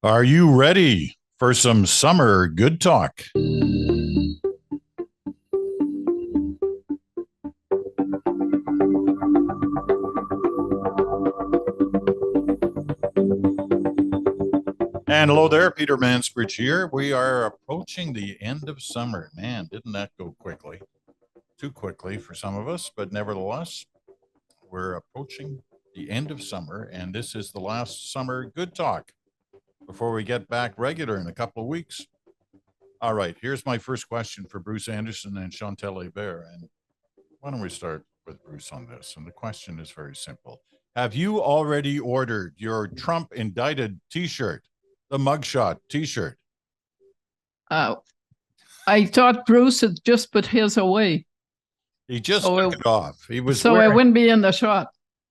Are you ready for some summer good talk? And hello there, Peter Mansbridge here. We are approaching the end of summer. Man, didn't that go quickly? Too quickly for some of us, but nevertheless, we're approaching the end of summer, and this is the last summer good talk before we get back regular in a couple of weeks. All right, here's my first question for Bruce Anderson and Chantal Hébert. And why don't we start with Bruce on this? And the question is very simple. Have you already ordered your Trump indicted t shirt, the mugshot t shirt? Uh, I thought Bruce had just put his away, He just took it off. He was so I wearing. wouldn't be in the shot.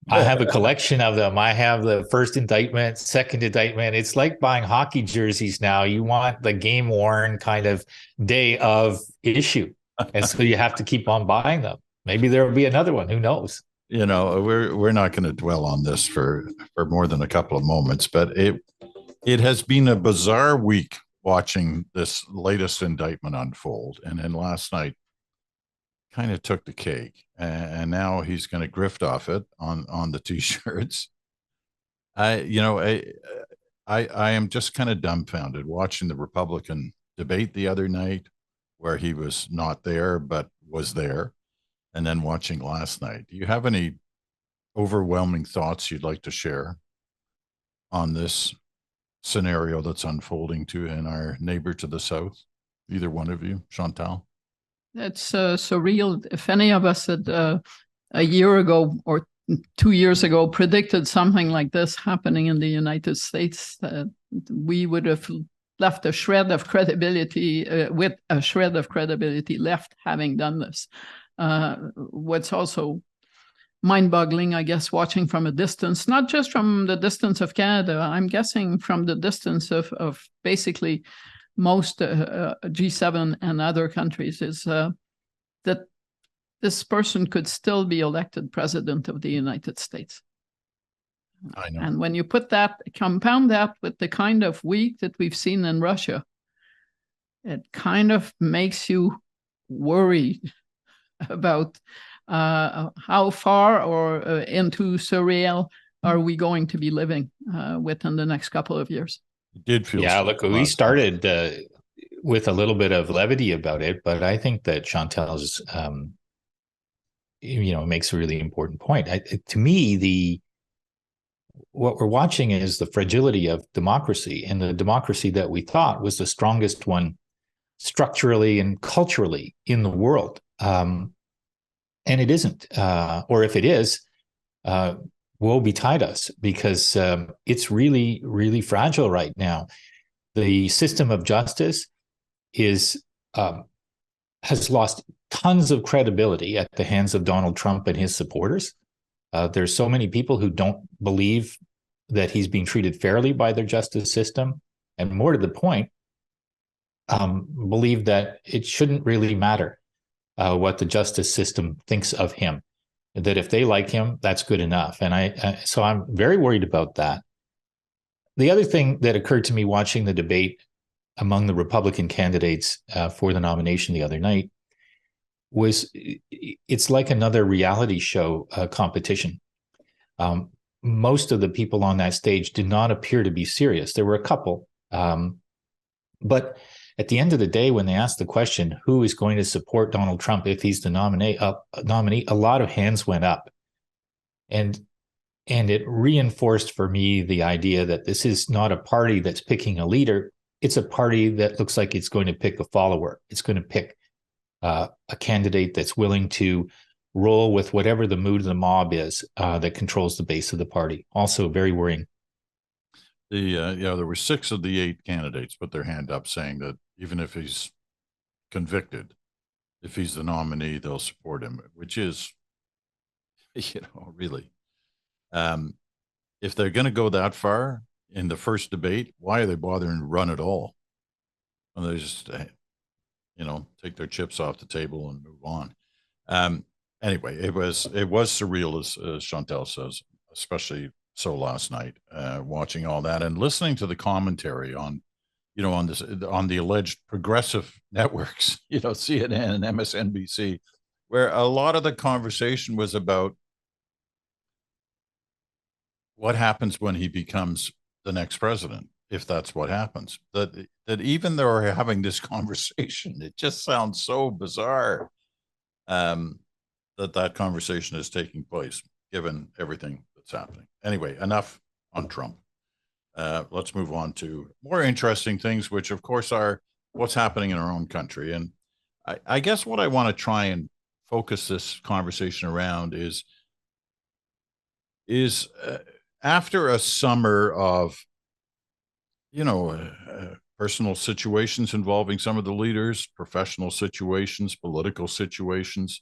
I have a collection of them. I have the first indictment, second indictment. It's like buying hockey jerseys now. You want the game worn kind of day of issue. And so you have to keep on buying them. Maybe there will be another one. Who knows? You know, we're not going to dwell on this for more than a couple of moments, but it has been a bizarre week watching this latest indictment unfold. And then last night kind of took the cake, and now he's going to grift off it on the t-shirts. I am just kind of dumbfounded watching the Republican debate the other night, where he was not there but was there, and then watching last night. Do you have any overwhelming thoughts you'd like to share on this scenario that's unfolding to in our neighbor to the south? Either one of you, Chantal? It's surreal. If any of us had a year ago or 2 years ago predicted something like this happening in the United States, we would have left a shred of credibility, with a shred of credibility left having done this. What's also mind-boggling, I guess, watching from a distance, not just from the distance of Canada, I'm guessing from the distance of basically most G7 and other countries, is that this person could still be elected president of the United States. I know. And when you compound that with the kind of week that we've seen in Russia, it kind of makes you worry about how far or into surreal are we going to be living within the next couple of years. It did feel. Yeah, look, we started with a little bit of levity about it, but I think that Chantal's, makes a really important point. To me, what we're watching is the fragility of democracy, and the democracy that we thought was the strongest one structurally and culturally in the world. And it isn't, or if it is, woe betide us, because it's really, really fragile right now. The system of justice has lost tons of credibility at the hands of Donald Trump and his supporters. There's so many people who don't believe that he's being treated fairly by their justice system, and more to the point, believe that it shouldn't really matter what the justice system thinks of him, that if they like him, that's good enough. And so I'm very worried about that. The other thing that occurred to me watching the debate among the Republican candidates for the nomination the other night was it's like another reality show competition. Most of the people on that stage did not appear to be serious. There were a couple, but at the end of the day, when they asked the question, who is going to support Donald Trump if he's the nominee, a lot of hands went up. And it reinforced for me the idea that this is not a party that's picking a leader. It's a party that looks like it's going to pick a follower. It's going to pick a candidate that's willing to roll with whatever the mood of the mob is that controls the base of the party. Also very worrying. There were 6 of the 8 candidates put their hand up saying that even if he's convicted, if he's the nominee, they'll support him, which is, really. If they're going to go that far in the first debate, why are they bothering to run at all? Well, they just, take their chips off the table and move on. Anyway, it was surreal, as Chantal says, especially so last night, watching all that and listening to the commentary on, on the alleged progressive networks, CNN and MSNBC, where a lot of the conversation was about what happens when he becomes the next president, if that's what happens. That even though we're having this conversation, it just sounds so bizarre that conversation is taking place, given everything that's happening. Anyway, enough on Trump. Let's move on to more interesting things, which of course are what's happening in our own country. And I guess what I want to try and focus this conversation around is after a summer of, personal situations involving some of the leaders, professional situations, political situations,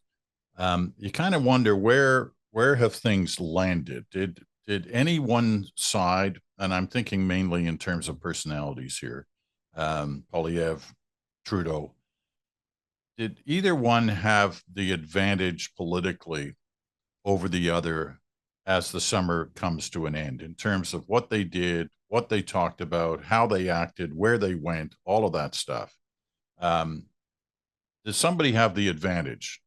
you kind of wonder where have things landed? Did any one side, and I'm thinking mainly in terms of personalities here, Poilievre, Trudeau, did either one have the advantage politically over the other as the summer comes to an end in terms of what they did, what they talked about, how they acted, where they went, all of that stuff? Did somebody have the advantage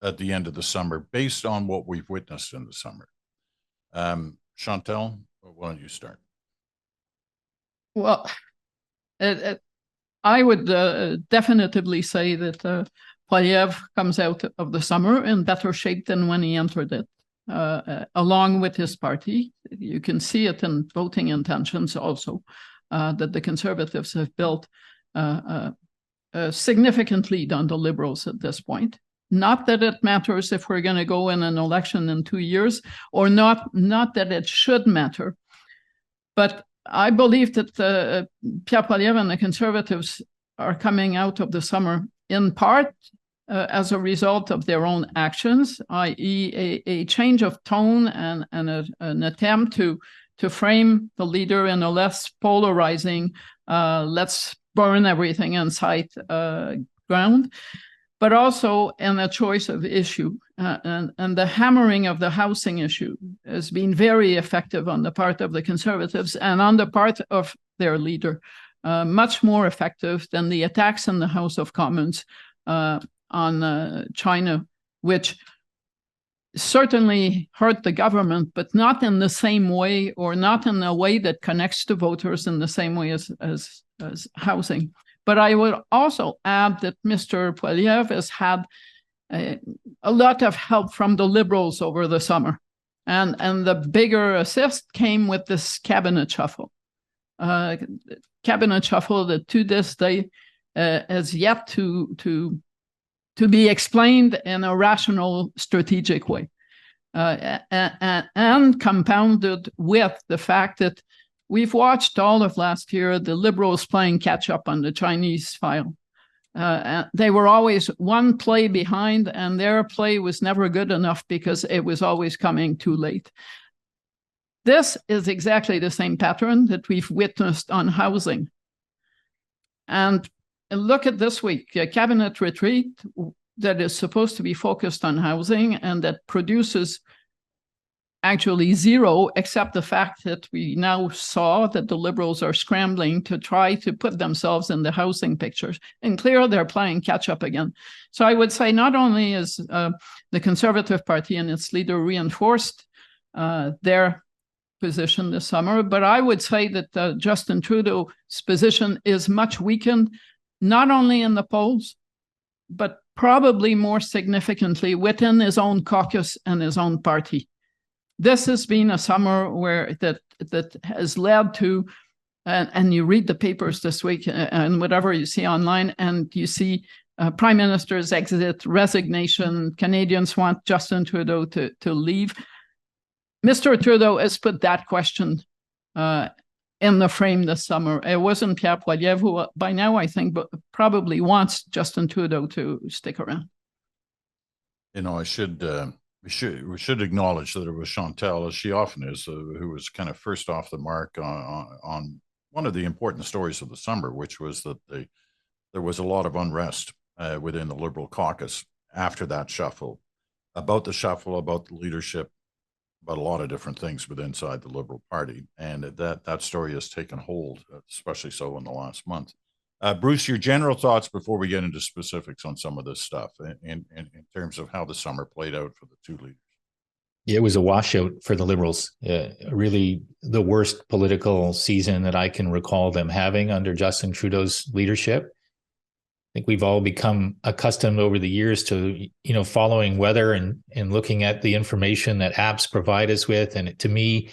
at the end of the summer based on what we've witnessed in the summer? Chantal, why don't you start? Well, I would definitively say that Poilievre comes out of the summer in better shape than when he entered it, along with his party. You can see it in voting intentions also, that the Conservatives have built a significant lead on the Liberals at this point. Not that it matters if we're going to go in an election in 2 years, or not that it should matter. But I believe that Pierre Poilievre and the Conservatives are coming out of the summer in part as a result of their own actions, i.e. a change of tone and an attempt to frame the leader in a less polarizing, let's burn everything in sight ground, but also in a choice of issue. And the hammering of the housing issue has been very effective on the part of the Conservatives and on the part of their leader, much more effective than the attacks in the House of Commons on China, which certainly hurt the government, but not in the same way, or not in a way that connects to voters in the same way as housing. But I would also add that Mr. Poilievre has had a lot of help from the Liberals over the summer. And the bigger assist came with this cabinet shuffle. Cabinet shuffle that to this day has yet to be explained in a rational, strategic way. And compounded with the fact that we've watched all of last year the Liberals playing catch up on the Chinese file. They were always one play behind, and their play was never good enough because it was always coming too late. This is exactly the same pattern that we've witnessed on housing. And look at this week, a cabinet retreat that is supposed to be focused on housing and that produces actually zero, except the fact that we now saw that the Liberals are scrambling to try to put themselves in the housing pictures. And clearly they're playing catch up again. So I would say not only is the Conservative Party and its leader reinforced their position this summer, but I would say that Justin Trudeau's position is much weakened, not only in the polls, but probably more significantly within his own caucus and his own party. This has been a summer where that has led to, and you read the papers this week and whatever you see online, and you see prime minister's exit, resignation, Canadians want Justin Trudeau to leave. Mr. Trudeau has put that question in the frame this summer. It wasn't Pierre Poilievre, who by now I think probably wants Justin Trudeau to stick around. We should acknowledge that it was Chantal, as she often is, who was kind of first off the mark on one of the important stories of the summer, which was that there was a lot of unrest within the Liberal caucus after that shuffle, about the leadership, about a lot of different things within inside the Liberal Party, and that story has taken hold, especially so in the last month. Bruce, your general thoughts before we get into specifics on some of this stuff in terms of how the summer played out for the two leaders. It was a washout for the Liberals. Really the worst political season that I can recall them having under Justin Trudeau's leadership. I think we've all become accustomed over the years to, following weather and looking at the information that apps provide us with. And to me,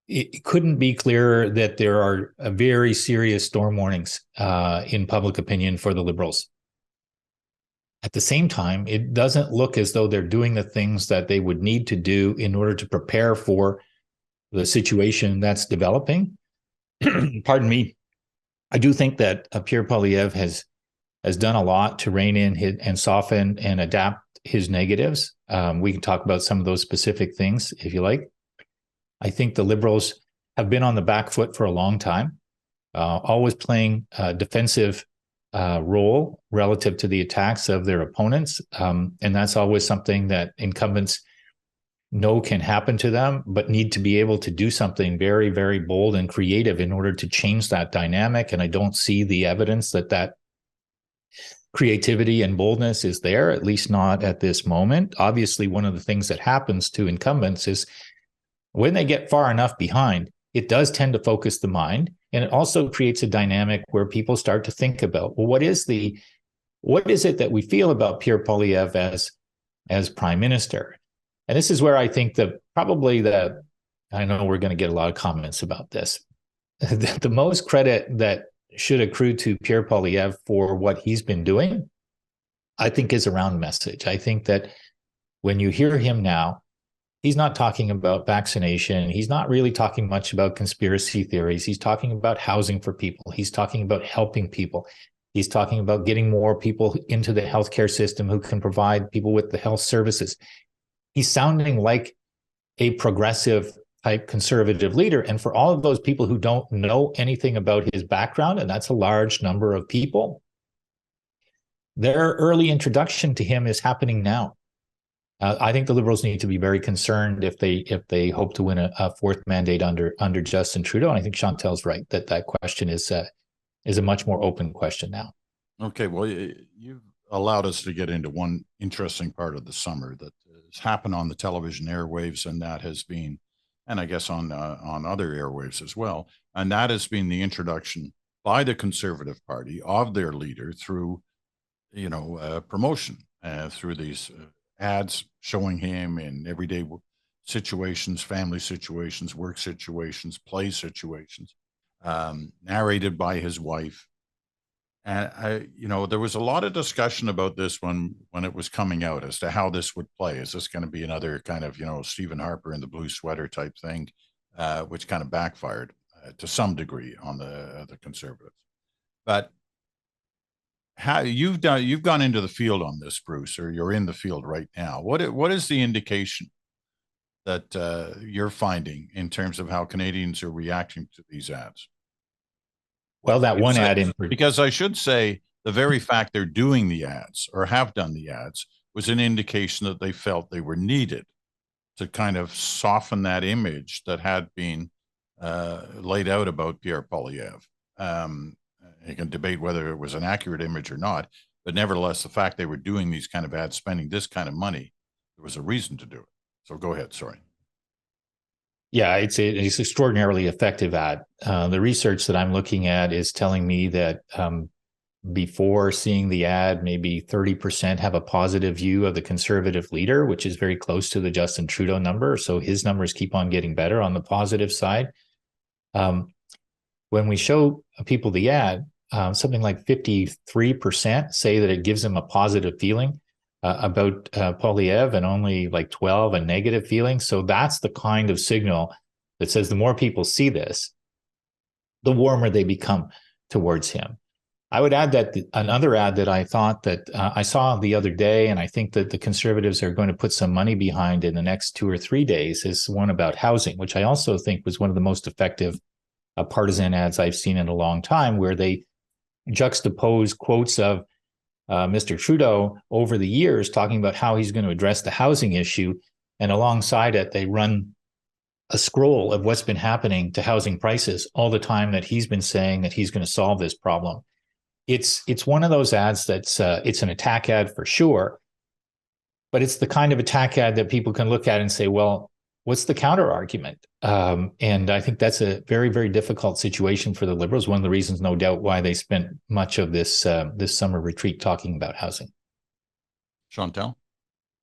it couldn't be clearer that there are very serious storm warnings in public opinion for the Liberals. At the same time, it doesn't look as though they're doing the things that they would need to do in order to prepare for the situation that's developing. Pardon me. I do think that Pierre Poilievre has done a lot to rein in and soften and adapt his negatives. We can talk about some of those specific things if you like. I think the Liberals have been on the back foot for a long time, always playing a defensive role relative to the attacks of their opponents. And that's always something that incumbents know can happen to them, but need to be able to do something very, very bold and creative in order to change that dynamic. And I don't see the evidence that creativity and boldness is there, at least not at this moment. Obviously, one of the things that happens to incumbents is when they get far enough behind, it does tend to focus the mind. And it also creates a dynamic where people start to think about, well, what is it that we feel about Pierre Poilievre as prime minister? And this is where I think that probably I know we're going to get a lot of comments about this. The most credit that should accrue to Pierre Poilievre for what he's been doing, I think, is around message. I think that when you hear him now, he's not talking about vaccination. He's not really talking much about conspiracy theories. He's talking about housing for people. He's talking about helping people. He's talking about getting more people into the healthcare system who can provide people with the health services. He's sounding like a progressive type conservative leader. And for all of those people who don't know anything about his background, and that's a large number of people, their early introduction to him is happening now. I think the Liberals need to be very concerned if they hope to win a fourth mandate under Justin Trudeau. And I think Chantal's right that question is a much more open question now. Okay, well, you've allowed us to get into one interesting part of the summer that has happened on the television airwaves, and that has been, and I guess on other airwaves as well, and that has been the introduction by the Conservative Party of their leader through, promotion, through these ads showing him in everyday situations, family situations, work situations, play situations, narrated by his wife. And there was a lot of discussion about this when it was coming out as to how this would play. Is this going to be another kind of, Stephen Harper in the blue sweater type thing, which kind of backfired to some degree on the Conservatives. But how you've gone into the field on this, Bruce, or you're in the field right now. What is the indication that you're finding in terms of how Canadians are reacting to these ads? Well, that one ad because I should say the very fact they're doing the ads or have done the ads was an indication that they felt they were needed to kind of soften that image that had been laid out about Pierre Poilievre. You can debate whether it was an accurate image or not, but nevertheless, the fact they were doing these kind of ads, spending this kind of money, there was a reason to do it. So go ahead. Sorry. Yeah, it's extraordinarily effective ad. The research that I'm looking at is telling me that before seeing the ad, maybe 30% have a positive view of the Conservative leader, which is very close to the Justin Trudeau number. So his numbers keep on getting better on the positive side. When we show people the ad, something like 53% say that it gives them a positive feeling about Poilievre, and only like 12 a negative feeling. So that's the kind of signal that says the more people see this, the warmer they become towards him. I would add that another ad that I thought that I saw the other day, and I think that the Conservatives are going to put some money behind in the next 2 or 3 days, is one about housing, which I also think was one of the most effective partisan ads I've seen in a long time, where they juxtapose quotes of Mr. Trudeau over the years talking about how he's going to address the housing issue And alongside it, they run a scroll of what's been happening to housing prices all the time that he's been saying that he's going to solve this problem. It's one of those ads that's it's an attack ad for sure, but it's the kind of attack ad that people can look at and say, well, what's the counter argument? And I think that's a very, very difficult situation for the Liberals. One of the reasons, no doubt, why they spent much of this this summer retreat talking about housing. Chantal?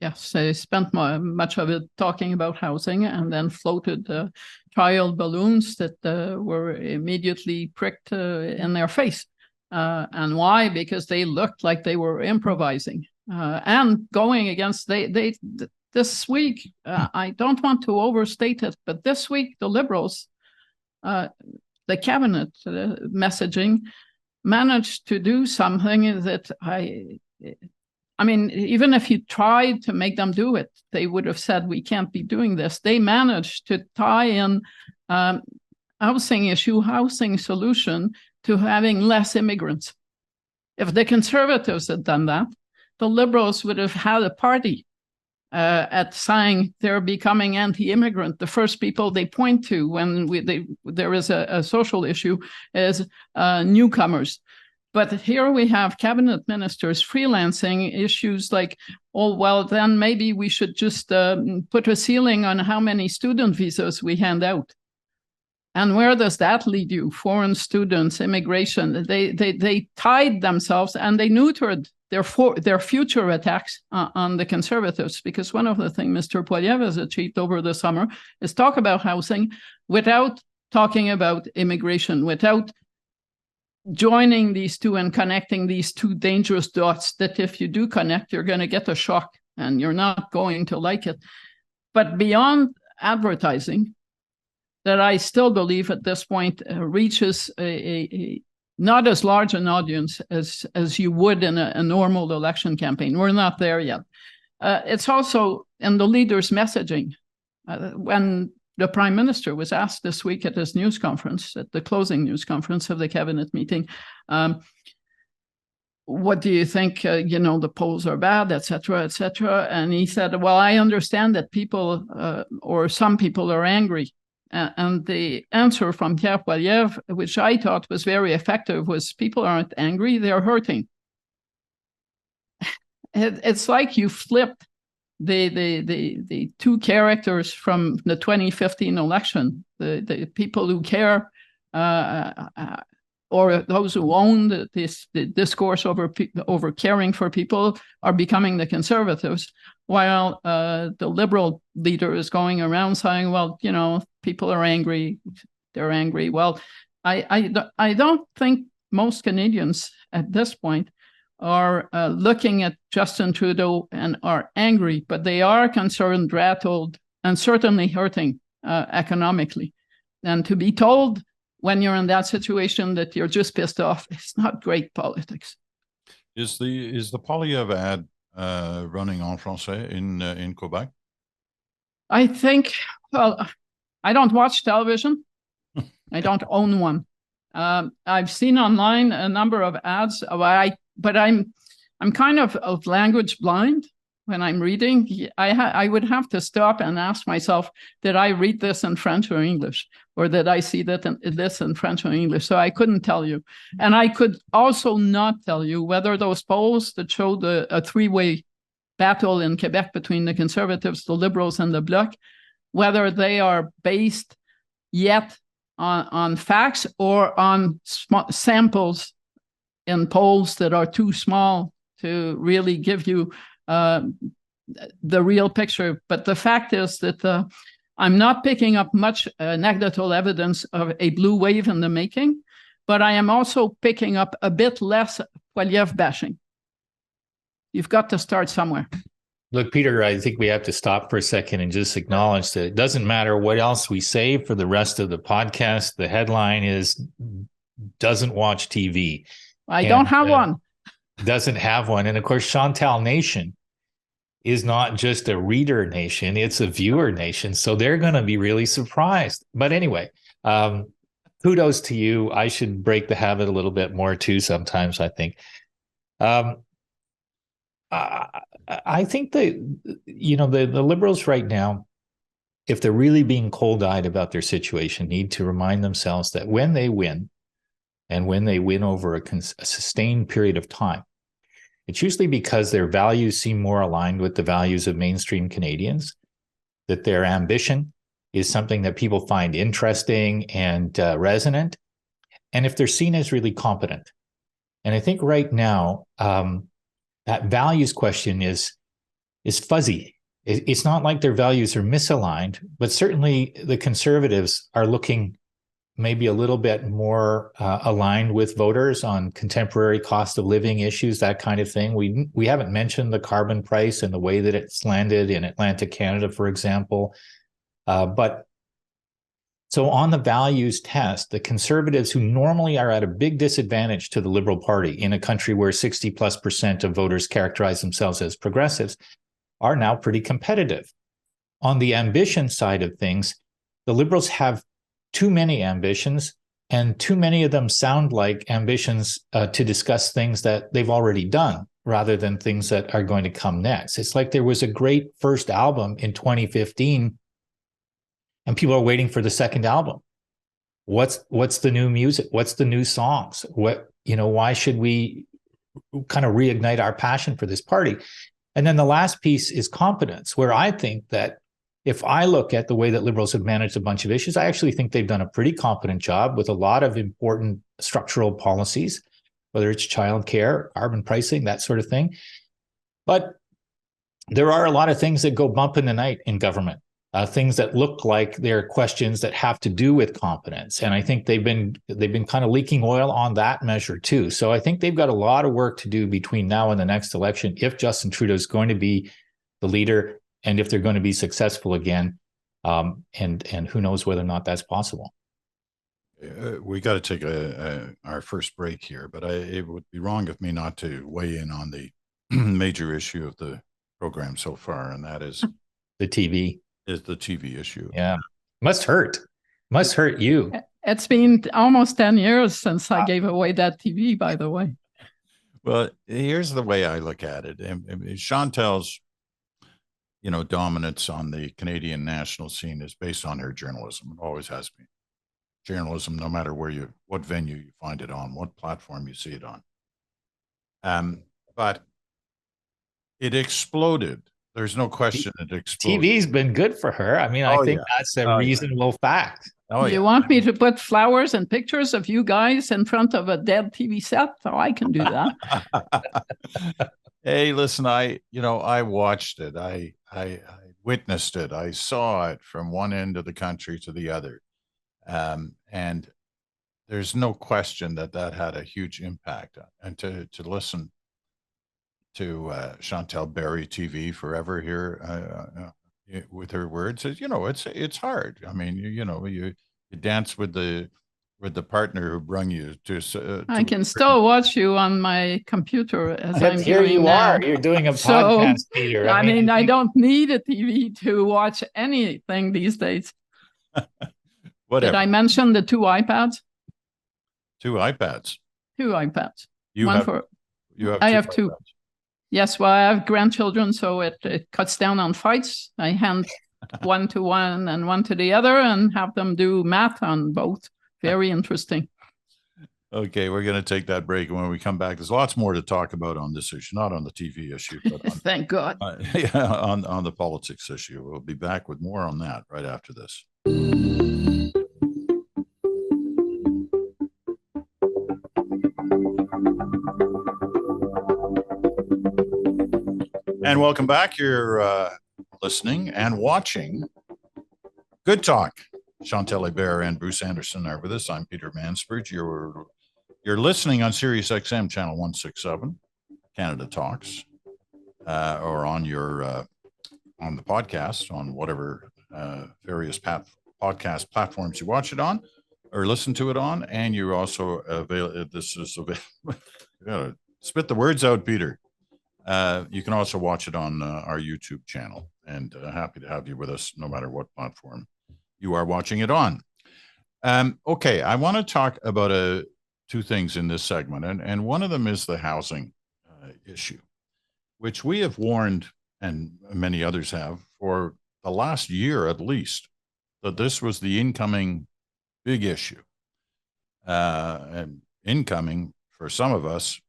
Yes, they spent much of it talking about housing, and then floated trial balloons that were immediately pricked in their face. And why? Because they looked like they were improvising and going against this week. I don't want to overstate it, but this week the Liberals, the cabinet messaging, managed to do something that I mean, even if you tried to make them do it, they would have said, we can't be doing this. They managed to tie in housing issue, housing solution to having less immigrants. If the Conservatives had done that, the Liberals would have had a party at saying they're becoming anti-immigrant. The first people they point to when there is a social issue is newcomers. But here we have cabinet ministers freelancing issues like, oh, well, then maybe we should just put a ceiling on how many student visas we hand out. And where does that lead you? Foreign students, immigration. They tied themselves and they neutered their future attacks on the Conservatives, because one of the things Mr. Poilievre has achieved over the summer is talk about housing without talking about immigration, without joining these two and connecting these two dangerous dots that if you do connect, you're going to get a shock and you're not going to like it. But beyond advertising, that I still believe at this point reaches a not as large an audience as you would in a normal election campaign. We're not there yet. It's also in the leaders' messaging. When the Prime Minister was asked this week at his news conference, at the closing news conference of the cabinet meeting, what do you think, the polls are bad, et cetera, and he said, well, I understand that people or some people are angry. And the answer from Pierre Poilievre, which I thought was very effective, was people aren't angry, they're hurting. It's like you flipped the two characters from the 2015 election, the people who care or those who own the discourse over caring for people are becoming the Conservatives, while the Liberal leader is going around saying, well, people are angry, they're angry. Well, I don't think most Canadians at this point are looking at Justin Trudeau and are angry, but they are concerned, rattled, and certainly hurting economically. And to be told when you're in that situation that you're just pissed off, it's not great politics. Is the Poilievre ad running en français in Quebec? I think, well, I don't watch television. I don't own one. I've seen online a number of ads, but I'm kind of language blind when I'm reading. I would have to stop and ask myself, did I read this in French or English? Or did I see this in French or English? So I couldn't tell you. And I could also not tell you whether those polls that showed a three-way battle in Quebec between the Conservatives, the Liberals, and the Bloc, whether they are based yet on facts or on samples in polls that are too small to really give you the real picture. But the fact is that I'm not picking up much anecdotal evidence of a blue wave in the making, but I am also picking up a bit less Poilievre bashing. You've got to start somewhere. Look, Peter, I think we have to stop for a second and just acknowledge that it doesn't matter what else we say for the rest of the podcast. The headline is doesn't watch TV. I don't have one. Doesn't have one. And of course, Chantal Nation is not just a reader nation, it's a viewer nation. So they're going to be really surprised. But anyway, kudos to you. I should break the habit a little bit more too sometimes, I think. I think that, the Liberals right now, if they're really being cold-eyed about their situation, need to remind themselves that when they win, and when they win over a sustained period of time, it's usually because their values seem more aligned with the values of mainstream Canadians, that their ambition is something that people find interesting and resonant, and if they're seen as really competent. And I think right now, that values question is fuzzy. It's not like their values are misaligned, but certainly the Conservatives are looking maybe a little bit more aligned with voters on contemporary cost of living issues, that kind of thing. We haven't mentioned the carbon price and the way that it's landed in Atlantic Canada, for example. But so on the values test, the Conservatives, who normally are at a big disadvantage to the Liberal Party in a country where 60+% of voters characterize themselves as progressives, are now pretty competitive. On the ambition side of things, the Liberals have too many ambitions, and too many of them sound like ambitions to discuss things that they've already done rather than things that are going to come next. It's like there was a great first album in 2015 and people are waiting for the second album. What's the new music? What's the new songs? Why should we kind of reignite our passion for this party? And then the last piece is competence, where I think that if I look at the way that Liberals have managed a bunch of issues, I actually think they've done a pretty competent job with a lot of important structural policies, whether it's childcare, carbon pricing, that sort of thing. But there are a lot of things that go bump in the night in government, things that look like they're questions that have to do with competence. And I think they've been kind of leaking oil on that measure too. So I think they've got a lot of work to do between now and the next election if Justin Trudeau is going to be the leader and if they're going to be successful again. And who knows whether or not that's possible. We got to take our first break here, but it would be wrong of me not to weigh in on the major issue of the program so far, and that is the TV. Is the TV issue. Yeah. Must hurt you. It's been almost 10 years since I gave away that TV, by the way. Well, here's the way I look at it. Chantal's, dominance on the Canadian national scene is based on her journalism. It always has been. Journalism, no matter what venue you find it on, what platform you see it on. But it exploded. There's no question it exploded. TV's been good for her. I mean, I think that's a reasonable fact. You want me to put flowers and pictures of you guys in front of a dead TV set? So I can do that. Hey, listen, I watched it. I witnessed it. I saw it from one end of the country to the other. And there's no question that had a huge impact. And to listen to Chantal bury TV forever here with her words, it's hard. I mean, you dance with the partner who brung you to. I can still watch you on my computer as I'm here doing you now. are. You're doing a podcast, Peter. I mean, I don't need a TV to watch anything these days. Whatever. Did I mention the 2 iPads? 2 iPads. 2 iPads. You have 2. Yes, well, I have grandchildren, so it cuts down on fights. I hand one to one and one to the other and have them do math on both. Very interesting. Okay, we're going to take that break. And when we come back, there's lots more to talk about on this issue, not on the TV issue, but on, thank God. On the politics issue. We'll be back with more on that right after this. And welcome back. You're listening and watching Good Talk. Chantal and Bruce Anderson are with us. I'm Peter Mansbridge. You're listening on Sirius XM channel 167, Canada Talks, or on on the podcast on whatever various podcast platforms you watch it on or listen to it on, and you're also spit the words out, Peter. You can also watch it on our YouTube channel, and happy to have you with us no matter what platform you are watching it on. Okay, I want to talk about 2 things in this segment, and one of them is the housing issue. which we have warned, and many others have, for the last year at least, that this was the incoming big issue. And incoming for some of us,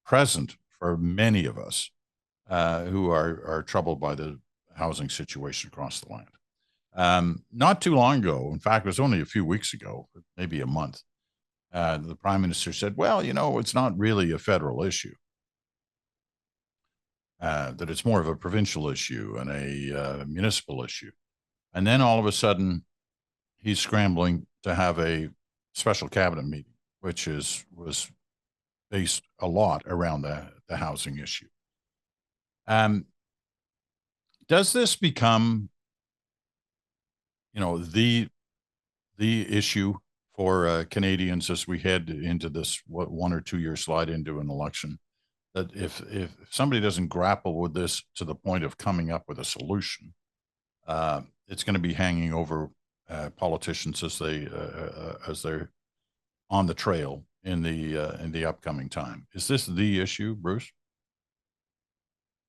present for many of us who are troubled by the housing situation across the land. Not too long ago, in fact, it was only a few weeks ago, maybe a month, the Prime Minister said, well, it's not really a federal issue, that it's more of a provincial issue and a municipal issue. And then all of a sudden, he's scrambling to have a special cabinet meeting, which was based a lot around the housing issue. Does this become, the issue for Canadians as we head into this 1 or 2 year slide into an election? That if somebody doesn't grapple with this to the point of coming up with a solution, it's going to be hanging over politicians as they're on the trail in the upcoming time. Is this the issue, Bruce?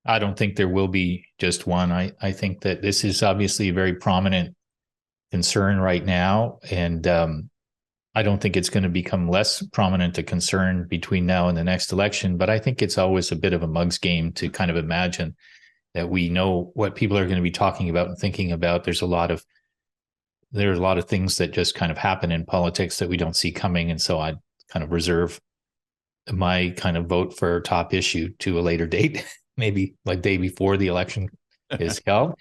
I don't think there will be just one. I think that this is obviously a very prominent concern right now, and I don't think it's going to become less prominent a concern between now and the next election. But I think it's always a bit of a mug's game to kind of imagine that we know what people are going to be talking about and thinking about. There are a lot of things that just kind of happen in politics that we don't see coming, and so I kind of reserve my kind of vote for top issue to a later date, maybe like day before the election is held.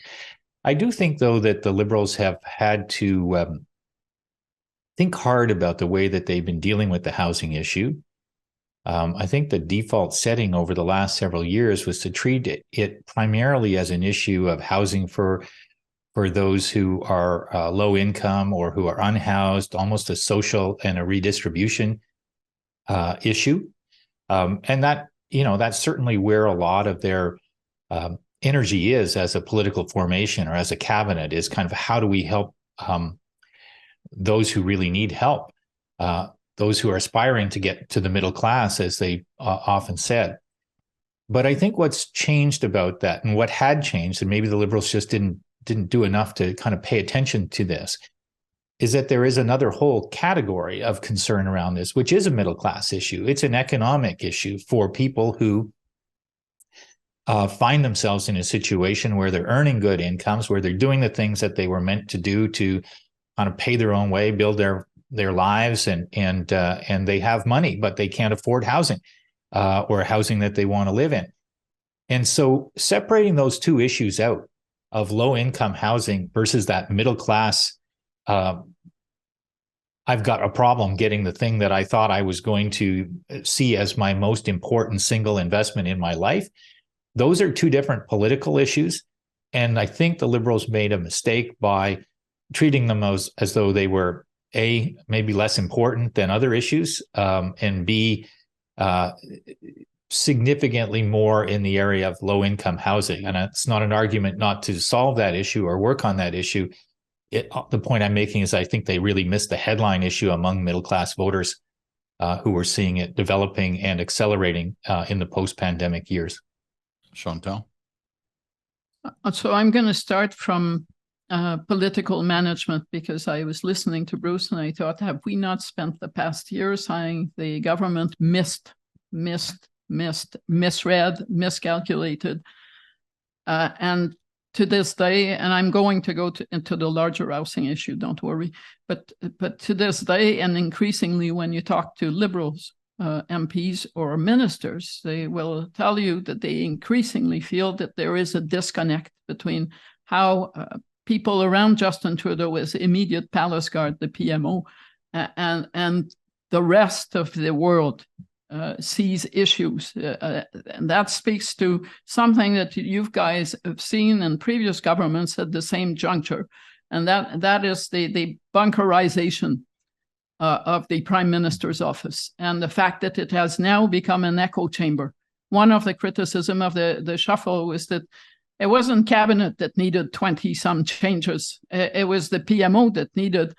I do think, though, that the Liberals have had to think hard about the way that they've been dealing with the housing issue. I think the default setting over the last several years was to treat it primarily as an issue of housing for those who are low income or who are unhoused, almost a social and a redistribution issue. And that's certainly where a lot of their energy is as a political formation or as a cabinet, is kind of how do we help those who really need help, those who are aspiring to get to the middle class, as they often said. But I think what's changed about that, and what had changed, and maybe the Liberals just didn't do enough to kind of pay attention to this, is that there is another whole category of concern around this, which is a middle class issue. It's an economic issue for people who find themselves in a situation where they're earning good incomes, where they're doing the things that they were meant to do to kind of pay their own way, build their lives, and they have money, but they can't afford housing or housing that they want to live in. And so separating those two issues out of low income housing versus that middle class, I've got a problem getting the thing that I thought I was going to see as my most important single investment in my life. Those are two different political issues. And I think the Liberals made a mistake by treating them as though they were A, maybe less important than other issues, and B, significantly more in the area of low-income housing. And it's not an argument not to solve that issue or work on that issue. The point I'm making is I think they really missed the headline issue among middle-class voters who were seeing it developing and accelerating in the post-pandemic years. Chantal? So I'm going to start from political management, because I was listening to Bruce and I thought, have we not spent the past year saying the government misread, miscalculated, and to this day, and I'm going to go into the larger housing issue, don't worry, but to this day, and increasingly when you talk to Liberals MPs or ministers, they will tell you that they increasingly feel that there is a disconnect between how people around Justin Trudeau, as immediate palace guard, the PMO, and the rest of the world sees issues. And that speaks to something that you guys have seen in previous governments at the same juncture. And that is the bunkerization of the Prime Minister's office, and the fact that it has now become an echo chamber. One of the criticism of the shuffle was that it wasn't cabinet that needed 20-some changes. It was the PMO that needed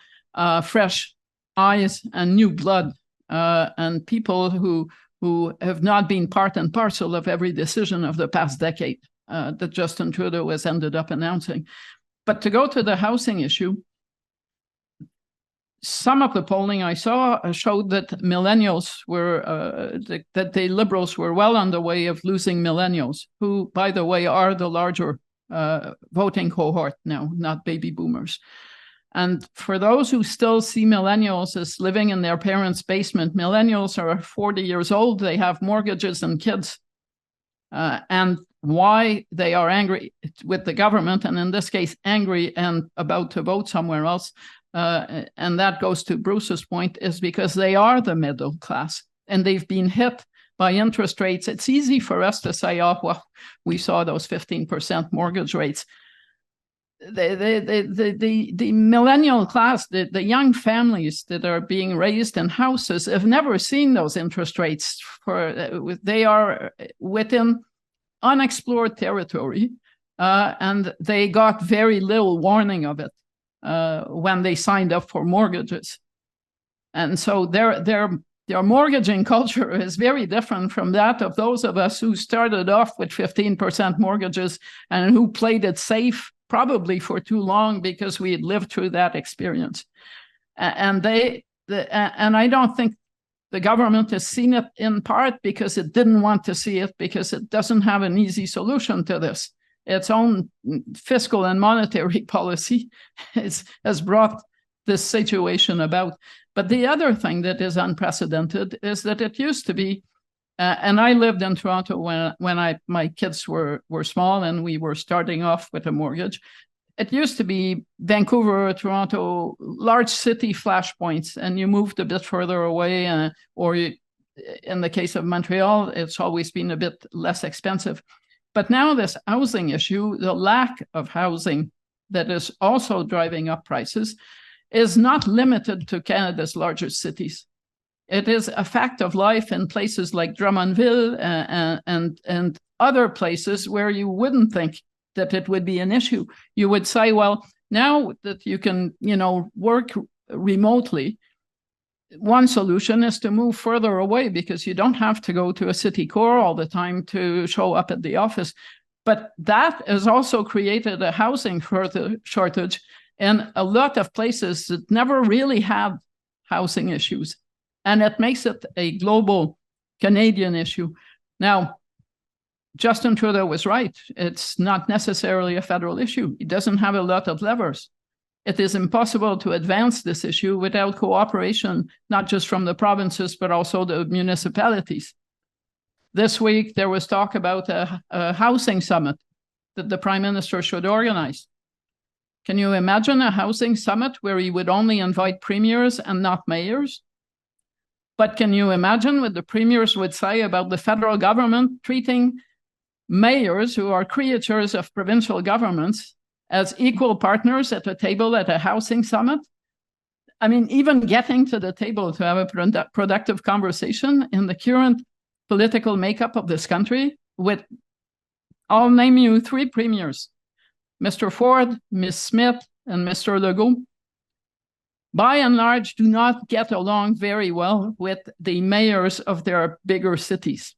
fresh eyes and new blood, and people who who have not been part and parcel of every decision of the past decade that Justin Trudeau has ended up announcing. But to go to the housing issue, some of the polling I saw showed that millennials were, that the Liberals were well on the way of losing millennials, who, by the way, are the larger voting cohort now, not baby boomers. And for those who still see millennials as living in their parents' basement, millennials are 40 years old, they have mortgages and kids. And why they are angry with the government, and in this case, angry and about to vote somewhere else, and that goes to Bruce's point, is because they are the middle class and they've been hit by interest rates. It's easy for us to say, oh, well, we saw those 15% mortgage rates. The millennial class, the young families that are being raised in houses have never seen those interest rates. They are within unexplored territory, and they got very little warning of it when they signed up for mortgages. And so their mortgaging culture is very different from that of those of us who started off with 15% mortgages and who played it safe, probably for too long because we had lived through that experience. And I don't think the government has seen it, in part because it didn't want to see it, because it doesn't have an easy solution to this. Its own fiscal and monetary policy has brought this situation about. But the other thing that is unprecedented is that it used to be, and I lived in Toronto when my kids were small and we were starting off with a mortgage. It used to be Vancouver, Toronto, large city flashpoints, and you moved a bit further away, in the case of Montreal, it's always been a bit less expensive. But now this housing issue, the lack of housing that is also driving up prices, is not limited to Canada's largest cities. It is a fact of life in places like Drummondville and other places where you wouldn't think that it would be an issue. You would say, well, now that you can, work remotely, one solution is to move further away because you don't have to go to a city core all the time to show up at the office. But that has also created a housing shortage in a lot of places that never really had housing issues. And it makes it a global Canadian issue. Now, Justin Trudeau was right. It's not necessarily a federal issue. He doesn't have a lot of levers. It is impossible to advance this issue without cooperation, not just from the provinces, but also the municipalities. This week, there was talk about a housing summit that the Prime Minister should organize. Can you imagine a housing summit where he would only invite premiers and not mayors? But can you imagine what the premiers would say about the federal government treating mayors, who are creatures of provincial governments, as equal partners at a table at a housing summit? I mean, even getting to the table to have a productive conversation in the current political makeup of this country with, I'll name you 3 premiers, Mr. Ford, Ms. Smith, and Mr. Legault, by and large, do not get along very well with the mayors of their bigger cities.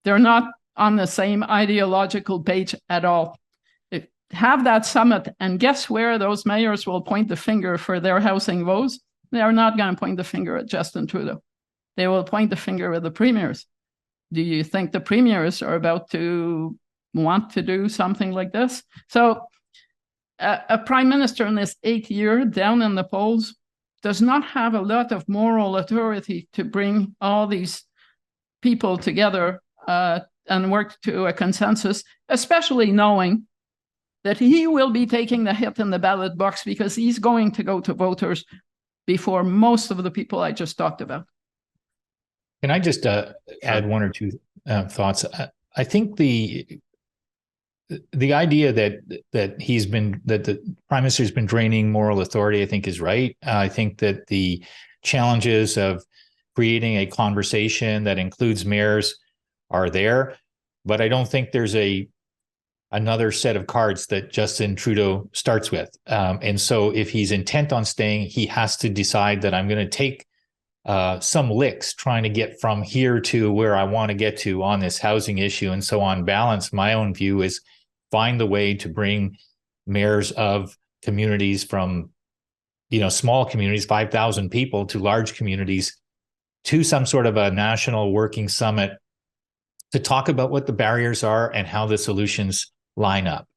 They're not on the same ideological page at all. Have that summit, and guess where those mayors will point the finger for their housing woes? They are not going to point the finger at Justin Trudeau. They will point the finger at the premiers. Do you think the premiers are about to want to do something like this? So a prime minister in his 8th year down in the polls does not have a lot of moral authority to bring all these people together and work to a consensus, especially knowing that he will be taking the hit in the ballot box because he's going to go to voters before most of the people I just talked about. Can I just add one or two thoughts? I think the idea that the Prime Minister's been draining moral authority, I think, is right. I think that the challenges of creating a conversation that includes mayors are there, but I don't think there's another set of cards that Justin Trudeau starts with. And so if he's intent on staying, he has to decide that I'm going to take some licks trying to get from here to where I want to get to on this housing issue. And so on balance, my own view is find the way to bring mayors of communities from, small communities, 5,000 people, to large communities, to some sort of a national working summit to talk about what the barriers are and how the solutions line up.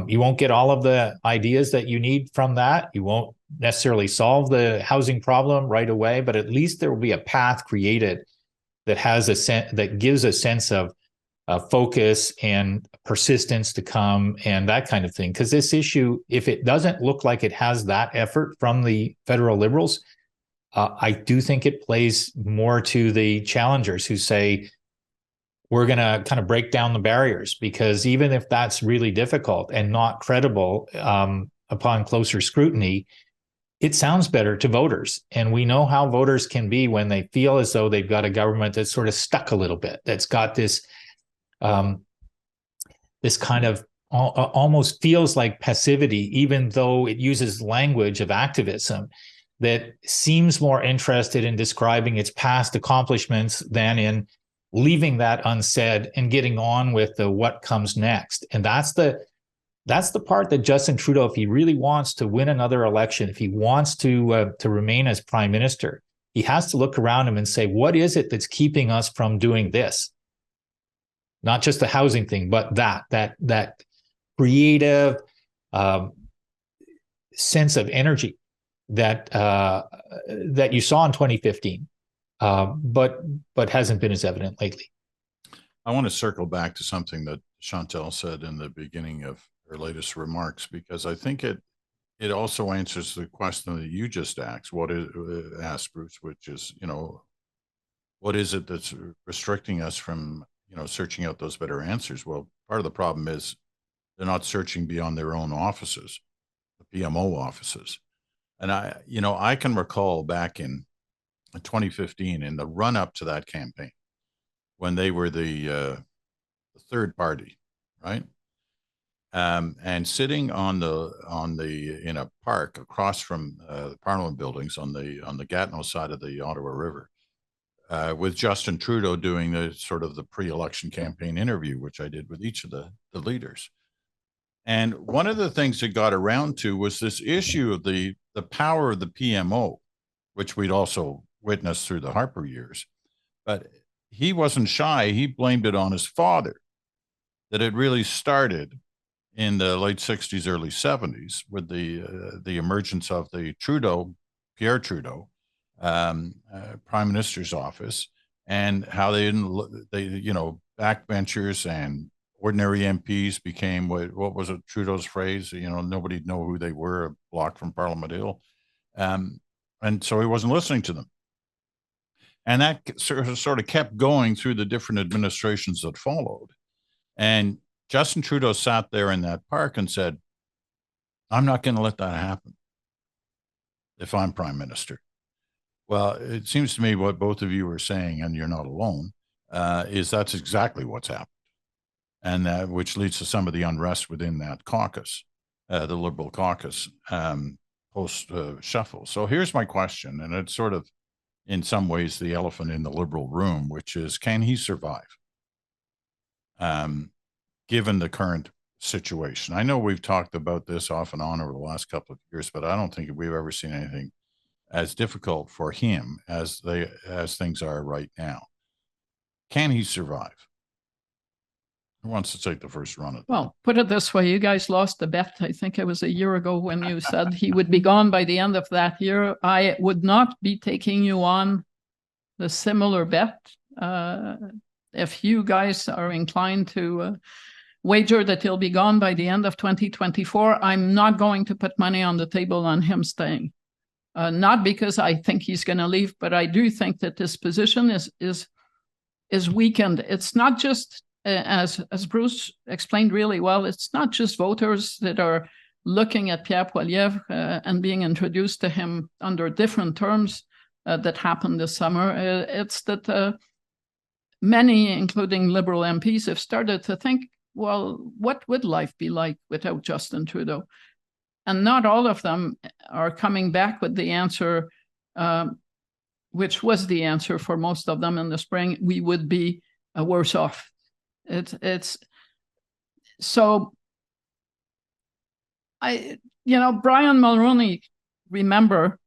You won't get all of the ideas that you need from that. You won't necessarily solve the housing problem right away, but at least there will be a path created that has that gives a sense of focus and persistence to come and that kind of thing. Because this issue, if it doesn't look like it has that effort from the federal Liberals, I do think it plays more to the challengers who say, we're going to kind of break down the barriers, because even if that's really difficult and not credible upon closer scrutiny, it sounds better to voters. And we know how voters can be when they feel as though they've got a government that's sort of stuck a little bit, that's got this this kind of almost feels like passivity, even though it uses language of activism that seems more interested in describing its past accomplishments than in leaving that unsaid and getting on with the what comes next. And that's the part that Justin Trudeau, if he really wants to win another election, if he wants to remain as prime minister, he has to look around him and say, what is it that's keeping us from doing this? Not just the housing thing, but that creative sense of energy that you saw in 2015, but hasn't been as evident lately. I want to circle back to something that Chantal said in the beginning of her latest remarks, because I think it also answers the question that you just asked. Asked Bruce, which is, what is it that's restricting us from searching out those better answers? Well, part of the problem is they're not searching beyond their own offices, the PMO offices. And I can recall back in 2015, in the run up to that campaign, when they were the third party, right? And sitting in a park across from the Parliament buildings on the Gatineau side of the Ottawa River, with Justin Trudeau doing the pre-election campaign interview, which I did with each of the leaders. And one of the things that got around to was this issue of the power of the PMO, which we'd also witnessed through the Harper years. But he wasn't shy. He blamed it on his father, that it really started in the late 60s, early 70s with the emergence of the Pierre Trudeau, Prime Minister's office, and how they backbenchers and ordinary MPs became what was it, Trudeau's phrase? Nobody'd know who they were, a block from Parliament Hill, and so he wasn't listening to them. And that sort of kept going through the different administrations that followed. And Justin Trudeau sat there in that park and said, I'm not going to let that happen if I'm prime minister. Well, it seems to me what both of you are saying, and you're not alone, is that's exactly what's happened. And which leads to some of the unrest within that caucus, the Liberal caucus, post-shuffle. So here's my question, and it's sort of, in some ways, the elephant in the Liberal room, which is, can he survive, given the current situation? I know we've talked about this off and on over the last couple of years, but I don't think we've ever seen anything as difficult for him as things are right now. Can he survive? Who wants to take the first run at that? Well, put it this way, you guys lost the bet. I think it was a year ago when you said he would be gone by the end of that year. I would not be taking you on the similar bet. If you guys are inclined to wager that he'll be gone by the end of 2024, I'm not going to put money on the table on him staying. Not because I think he's going to leave, but I do think that this position is weakened. It's not just, as Bruce explained really well, it's not just voters that are looking at Pierre Poilievre and being introduced to him under different terms that happened this summer. It's that many, including Liberal MPs, have started to think, well, what would life be like without Justin Trudeau? And not all of them are coming back with the answer, which was the answer for most of them in the spring, we would be worse off. It's so Brian Mulroney, remember,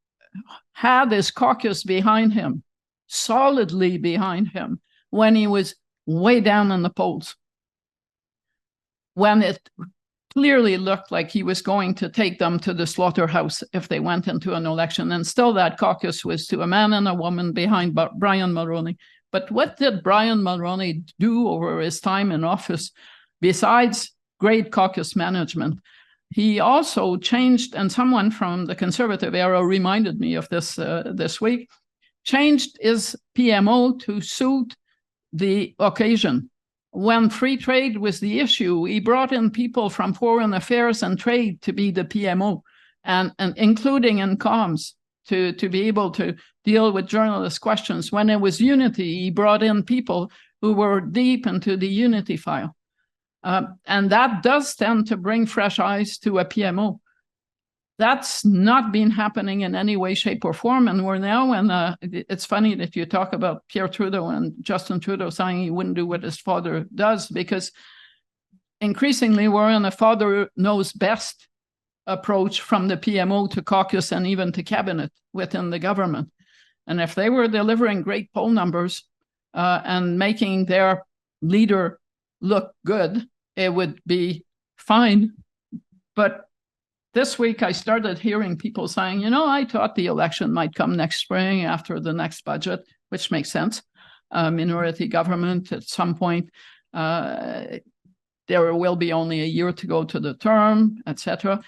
had his caucus behind him, solidly behind him, when he was way down in the polls, when it clearly looked like he was going to take them to the slaughterhouse if they went into an election. And still that caucus was to a man and a woman behind Brian Mulroney. But what did Brian Mulroney do over his time in office besides great caucus management? He also changed, and someone from the Conservative era reminded me of this this week, changed his PMO to suit the occasion. When free trade was the issue, he brought in people from foreign affairs and trade to be the PMO, and including in comms to be able to deal with journalist questions. When it was unity, he brought in people who were deep into the unity file. And that does tend to bring fresh eyes to a PMO. That's not been happening in any way, shape, or form. And we're now in it's funny that you talk about Pierre Trudeau and Justin Trudeau saying he wouldn't do what his father does, because increasingly we're in a father knows best approach from the PMO to caucus and even to cabinet within the government. And if they were delivering great poll numbers and making their leader look good, it would be fine. But this week, I started hearing people saying, I thought the election might come next spring after the next budget, which makes sense. Minority government at some point, there will be only a year to go to the term, etc.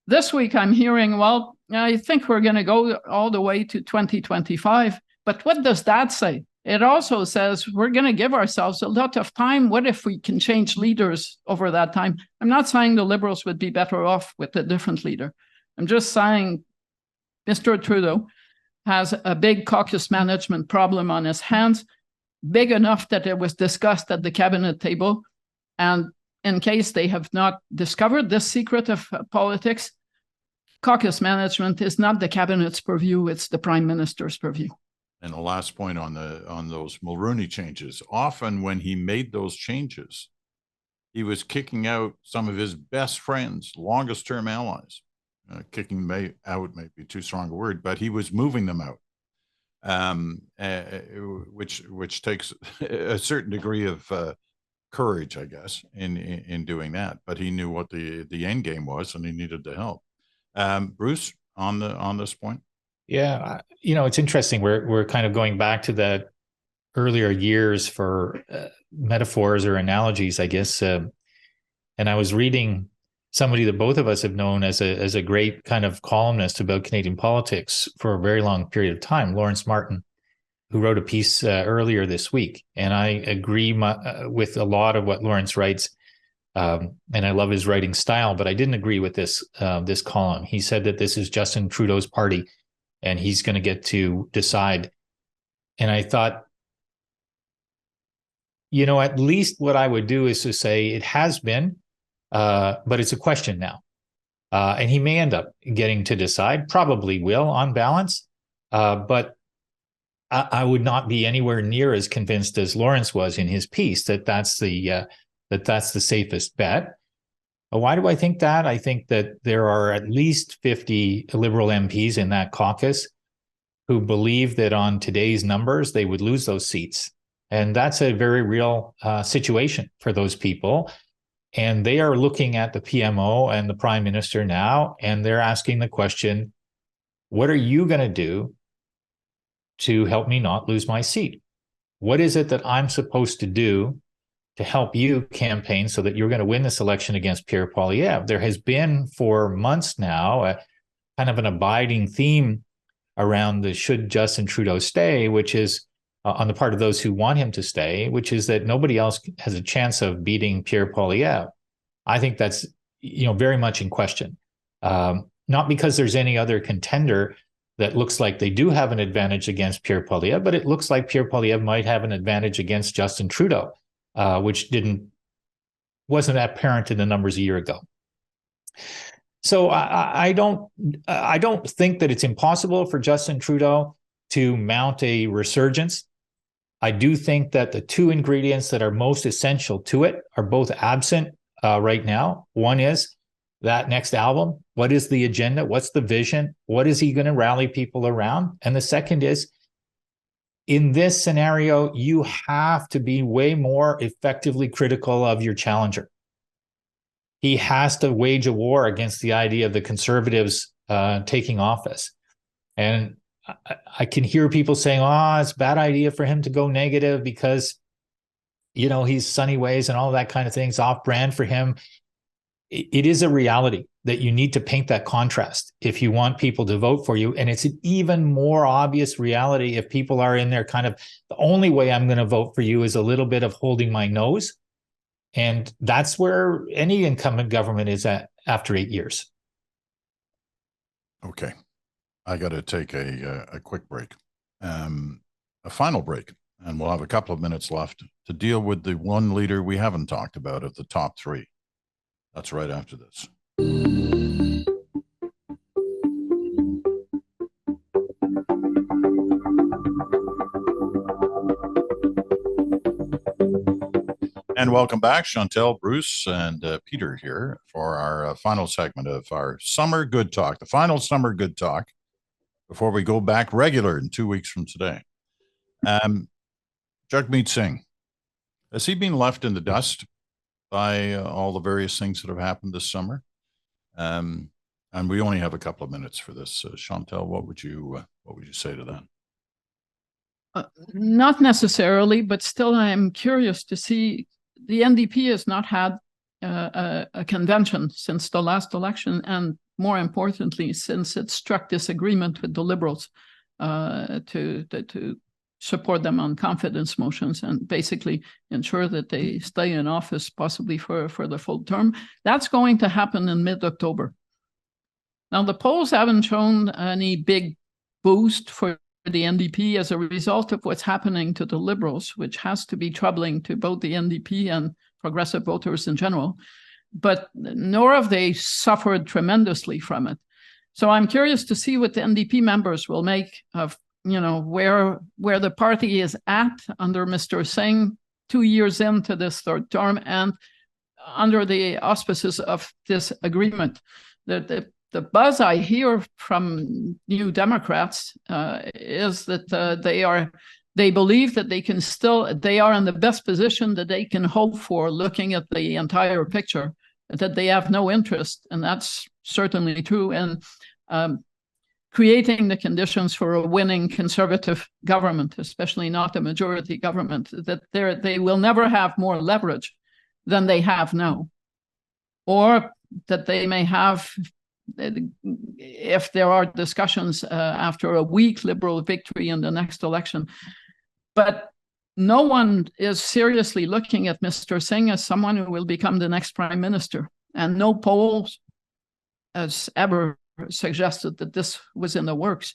This week, I'm hearing, well, I think we're going to go all the way to 2025. But what does that say? It also says we're going to give ourselves a lot of time. What if we can change leaders over that time? I'm not saying the Liberals would be better off with a different leader. I'm just saying Mr. Trudeau has a big caucus management problem on his hands, big enough that it was discussed at the cabinet table. And in case they have not discovered this secret of politics, caucus management is not the cabinet's purview, it's the prime minister's purview. And the last point on those Mulroney changes, often when he made those changes, he was kicking out some of his best friends, longest term allies. Kicking out may be too strong a word, but he was moving them out, which takes a certain degree of courage, I guess, in doing that. But he knew what the end game was, and he needed the help. Bruce, on this point. Yeah, it's interesting. We're kind of going back to the earlier years for metaphors or analogies, I guess. And I was reading somebody that both of us have known as a great kind of columnist about Canadian politics for a very long period of time, Lawrence Martin, who wrote a piece earlier this week. And I agree with a lot of what Lawrence writes. And I love his writing style, but I didn't agree with this column. He said that this is Justin Trudeau's party, and he's going to get to decide. And I thought, at least what I would do is to say it has been, but it's a question now. And he may end up getting to decide, probably will on balance. But I would not be anywhere near as convinced as Lawrence was in his piece that that's the safest bet. Why do I think that? I think that there are at least 50 Liberal MPs in that caucus who believe that on today's numbers, they would lose those seats. And that's a very real situation for those people. And they are looking at the PMO and the Prime Minister now, and they're asking the question, what are you going to do to help me not lose my seat? What is it that I'm supposed to do to help you campaign so that you're going to win this election against Pierre Poilievre? There has been for months now a kind of an abiding theme around the should Justin Trudeau stay, which is on the part of those who want him to stay, which is that nobody else has a chance of beating Pierre Poilievre. I think that's very much in question. Not because there's any other contender that looks like they do have an advantage against Pierre Poilievre, but it looks like Pierre Poilievre might have an advantage against Justin Trudeau. Which wasn't apparent in the numbers a year ago. So I don't think that it's impossible for Justin Trudeau to mount a resurgence. I do think that the two ingredients that are most essential to it are both absent right now. One is that next album. What is the agenda? What's the vision? What is he going to rally people around? And the second is, in this scenario, you have to be way more effectively critical of your challenger. He has to wage a war against the idea of the Conservatives taking office. And I can hear people saying, oh, it's a bad idea for him to go negative because, you know, he's sunny ways and all that kind of things, off brand for him. It is a reality that you need to paint that contrast if you want people to vote for you. And it's an even more obvious reality if people are in there kind of, the only way I'm going to vote for you is a little bit of holding my nose. And that's where any incumbent government is at after 8 years. Okay. I got to take a quick break, a final break, and we'll have a couple of minutes left to deal with the one leader we haven't talked about of the top three. That's right after this. And welcome back, Chantal, Bruce, and Peter here for our final segment of our Summer Good Talk, the final Summer Good Talk, before we go back regular in 2 weeks from today. Jagmeet Singh, has he been left in the dust by all the various things that have happened this summer? And we only have a couple of minutes for this. Chantal, what would you say to that? Not necessarily, but still I'm curious to see. The NDP has not had a convention since the last election, and more importantly, since it struck this agreement with the Liberals to support them on confidence motions and basically ensure that they stay in office possibly for the full term. That's going to happen in mid-October. Now, the polls haven't shown any big boost for the NDP as a result of what's happening to the Liberals, which has to be troubling to both the NDP and progressive voters in general. But nor have they suffered tremendously from it. So I'm curious to see what the NDP members will make of, you know, where the party is at under Mr. Singh 2 years into this third term and under the auspices of this agreement. The buzz I hear from New Democrats is that they believe that they are in the best position that they can hope for looking at the entire picture, that they have no interest, and that's certainly true, in creating the conditions for a winning Conservative government, especially not a majority government, that they will never have more leverage than they have now, or that they may have, if there are discussions after a weak Liberal victory in the next election. But no one is seriously looking at Mr. Singh as someone who will become the next prime minister. And no poll has ever suggested that this was in the works.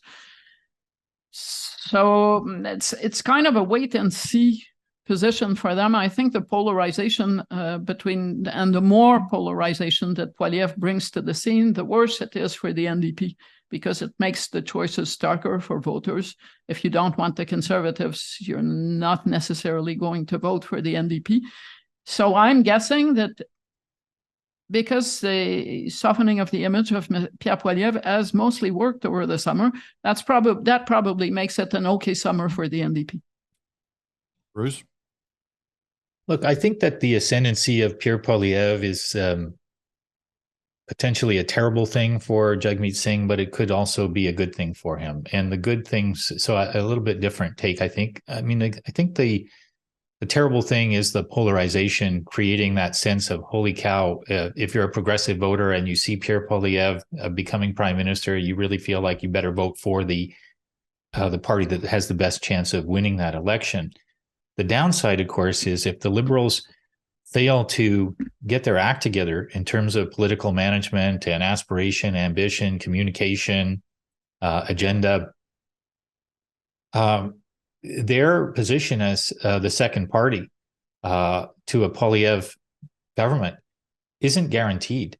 So it's kind of a wait and see position for them. I think the polarization and the more polarization that Poilievre brings to the scene, the worse it is for the NDP, because it makes the choices starker for voters. If you don't want the Conservatives, you're not necessarily going to vote for the NDP. So I'm guessing that because the softening of the image of Pierre Poilievre has mostly worked over the summer, that probably makes it an okay summer for the NDP. Bruce? Look, I think that the ascendancy of Pierre Poilievre is potentially a terrible thing for Jagmeet Singh, but it could also be a good thing for him. And the good things, so a little bit different take, I think. I mean, I think the terrible thing is the polarization, creating that sense of, holy cow, if you're a progressive voter and you see Pierre Poilievre becoming prime minister, you really feel like you better vote for the party that has the best chance of winning that election. The downside, of course, is if the Liberals fail to get their act together in terms of political management and aspiration, ambition, communication, agenda, their position as the second party to a Poilievre government isn't guaranteed.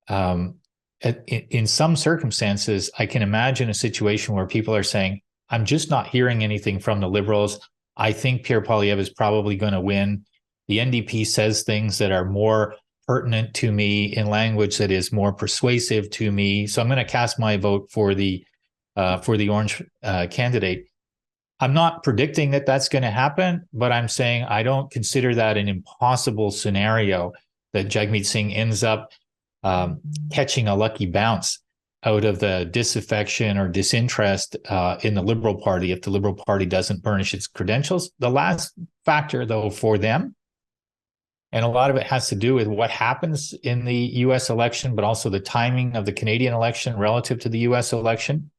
In some circumstances, I can imagine a situation where people are saying, I'm just not hearing anything from the Liberals. I think Pierre Poilievre is probably going to win. The NDP says things that are more pertinent to me in language that is more persuasive to me. So I'm going to cast my vote for the Orange candidate. I'm not predicting that that's going to happen, but I'm saying I don't consider that an impossible scenario that Jagmeet Singh ends up catching a lucky bounce out of the disaffection or disinterest in the Liberal Party if the Liberal Party doesn't burnish its credentials. The last factor, though, for them, and a lot of it has to do with what happens in the U.S. election, but also the timing of the Canadian election relative to the U.S. election,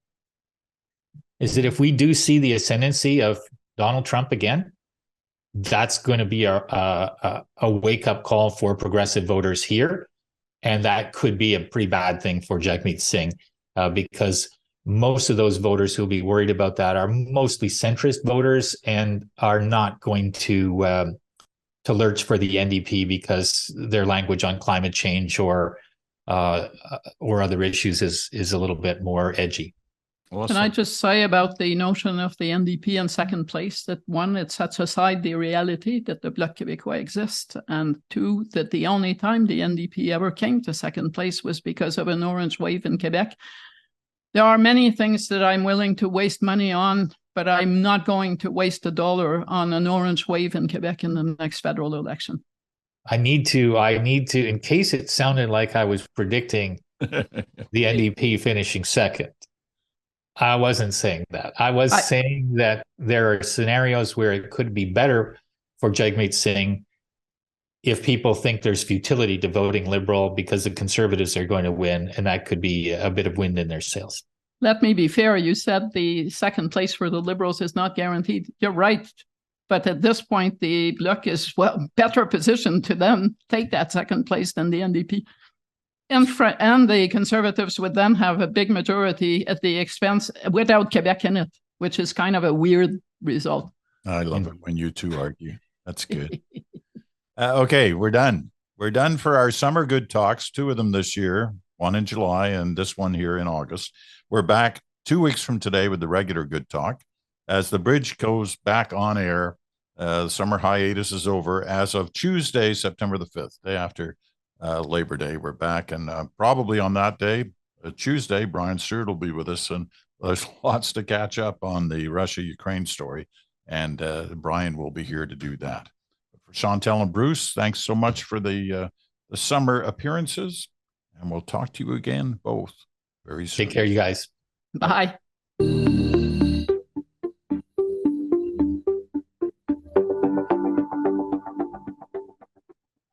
is that if we do see the ascendancy of Donald Trump again, that's going to be a wake-up call for progressive voters here. And that could be a pretty bad thing for Jagmeet Singh because most of those voters who'll be worried about that are mostly centrist voters and are not going to lurch for the NDP because their language on climate change or other issues is a little bit more edgy. Well, Can I just say about the notion of the NDP in second place that one, it sets aside the reality that the Bloc Québécois exists, and two, that the only time the NDP ever came to second place was because of an orange wave in Quebec. There are many things that I'm willing to waste money on, but I'm not going to waste $1 on an orange wave in Quebec in the next federal election. I need to, in case it sounded like I was predicting the NDP finishing second. I wasn't saying that. I was saying that there are scenarios where it could be better for Jagmeet Singh if people think there's futility to voting Liberal because the Conservatives are going to win, and that could be a bit of wind in their sails. Let me be fair. You said the second place for the Liberals is not guaranteed. You're right. But at this point, the Bloc is better positioned to then take that second place than the NDP. And the Conservatives would then have a big majority at the expense without Quebec in it, which is kind of a weird result. I love it when you two argue. That's good. Okay, we're done. We're done for our summer good talks, 2 of them this year, one in July and this one here in August. We're back 2 weeks from today with the regular good talk. As the bridge goes back on air, the summer hiatus is over. As of Tuesday, September the 5th, day after Labor Day, we're back, and probably on that day, Tuesday, Brian Stewart will be with us, and there's lots to catch up on the Russia-Ukraine story, and Brian will be here to do that. For Chantal and Bruce, thanks so much for the summer appearances, and we'll talk to you again both very soon. Take care, you guys. Bye.